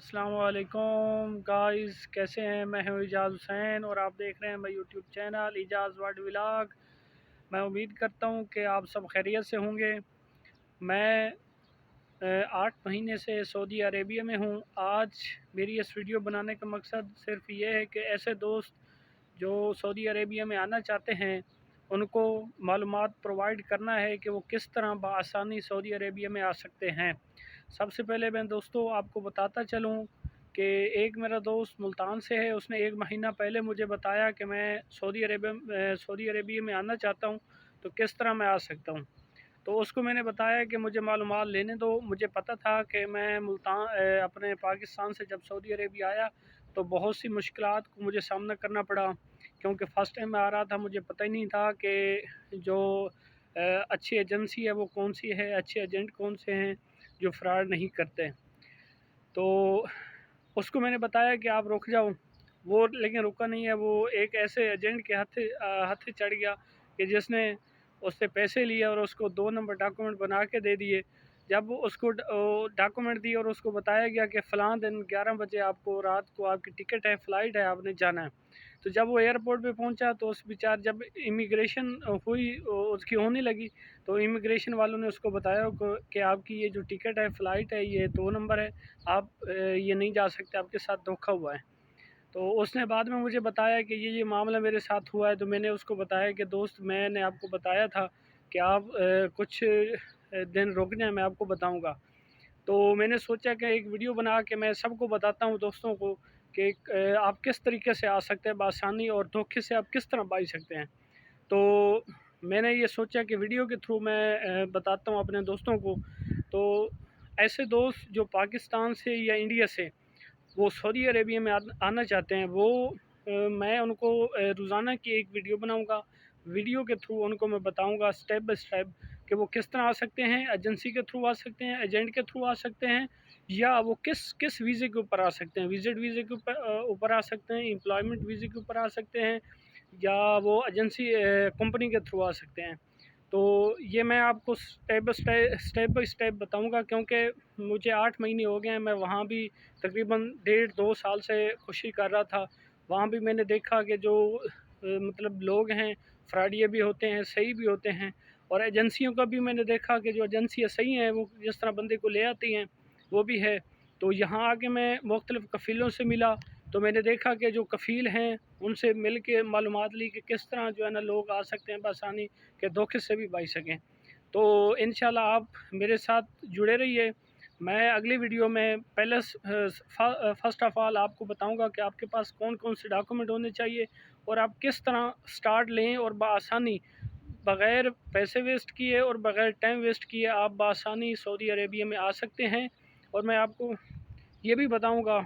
अस्सलाम वालेकुम गाइस, कैसे हैं। मैं हूं इजाज़ हुसैन और आप देख रहे हैं मेरा YouTube channel Ejaz world vlog. मैं उम्मीद करता हूं कि आप सब खैरियत से होंगे। मैं 8 महीने से सऊदी अरेबिया में हूं। आज मेरी इस वीडियो बनाने का मकसद सिर्फ ये है कि ऐसे दोस्त जो सऊदी अरेबिया में आना चाहते हैं उनको मालूमात प्रोवाइड करना है कि वो किस तरह बआसानी सऊदी अरेबिया में आ सकते हैं। सबसे पहले मैं दोस्तों आपको बताता चलूँ कि एक मेरा दोस्त मुल्तान से है। उसने 1 महीना पहले मुझे बताया कि मैं सऊदी अरेबिया में आना चाहता हूँ, तो किस तरह मैं आ सकता हूँ। तो उसको मैंने बताया कि मुझे मालूमात लेने दो। मुझे पता था कि मैं अपने पाकिस्तान से जब सऊदी अरेबिया आया तो बहुत सी मुश्किलात को मुझे सामना करना पड़ा, क्योंकि फ़र्स्ट टाइम मैं आ रहा था। मुझे पता ही नहीं था कि जो अच्छी एजेंसी है वो कौन सी है, अच्छे एजेंट कौन से हैं जो फ्रॉड नहीं करते। तो उसको मैंने बताया कि आप रुक जाओ, वो लेकिन रुका नहीं है। वो एक ऐसे एजेंट के हाथे चढ़ गया कि जिसने उससे पैसे लिए और उसको 2 नंबर डॉक्यूमेंट बना के दे दिए। जब उसको डॉक्यूमेंट दिए और उसको बताया गया कि फ़लाँ दिन 11 बजे आपको रात को आपकी टिकट है, फ़्लाइट है, आपने जाना है। तो जब वो एयरपोर्ट पे पहुंचा तो उस बेचारे जब इमिग्रेशन हुई उसकी होने लगी, तो इमिग्रेशन वालों ने उसको बताया कि आपकी ये जो टिकट है, फ़्लाइट है, ये 2 नंबर है, आप ये नहीं जा सकते, आपके साथ धोखा हुआ है। तो उसने बाद में मुझे बताया कि ये मामला मेरे साथ हुआ है। तो मैंने उसको बताया कि दोस्त, मैंने आपको बताया था कि आप कुछ दिन रुक जाएँ, मैं आपको बताऊँगा। तो मैंने सोचा कि एक वीडियो बना के मैं सबको बताता हूँ दोस्तों को कि आप किस तरीके से आ सकते हैं बआसानी और धोखे से आप किस तरह बच सकते हैं। तो मैंने ये सोचा कि वीडियो के थ्रू मैं बताता हूँ अपने दोस्तों को। तो ऐसे दोस्त जो पाकिस्तान से या इंडिया से वो सऊदी अरेबिया में आना चाहते हैं, वो मैं उनको रोज़ाना की एक वीडियो बनाऊंगा। वीडियो के थ्रू उनको मैं बताऊंगा स्टेप बाय स्टेप कि वो किस तरह आ सकते हैं। एजेंसी के थ्रू आ सकते हैं, एजेंट के थ्रू आ सकते हैं, या वो किस किस वीज़े के ऊपर आ सकते हैं। विज़िट वीज़े के ऊपर आ सकते हैं, एम्प्लॉयमेंट वीज़े के ऊपर आ सकते हैं, या वो एजेंसी कंपनी के थ्रू आ सकते हैं। तो ये मैं आपको स्टेप बाय स्टेप बताऊंगा, क्योंकि मुझे 8 महीने हो गए हैं। मैं वहाँ भी तकरीबन 1.5-2 साल से कोशिश कर रहा था। वहाँ भी मैंने देखा कि जो मतलब लोग हैं फ्रॉडिये भी होते हैं, सही भी होते हैं। और एजेंसियों का भी मैंने देखा कि जो एजेंसियाँ सही हैं वो जिस तरह बंदे को ले आती हैं वो भी है। तो यहाँ आके मैं मुख्तलिफ़ कफ़ीलों से मिला, तो मैंने देखा कि जो कफ़ील हैं उनसे मिल के मालूमात ली कि किस तरह जो है ना लोग आ सकते हैं बआसानी, के धोखे से भी बच सकें। तो इंशाल्लाह आप मेरे साथ जुड़े रहिए। मैं अगली वीडियो में पहले फ़र्स्ट ऑफ़ ऑल आपको बताऊंगा कि आपके पास कौन कौन से डॉक्यूमेंट होने चाहिए और आप किस तरह स्टार्ट लें और बआसानी बग़ैर पैसे वेस्ट किए और बग़ैर टाइम वेस्ट किए आप बआसानी सऊदी अरेबिया में आ सकते हैं। और मैं आपको ये भी बताऊंगा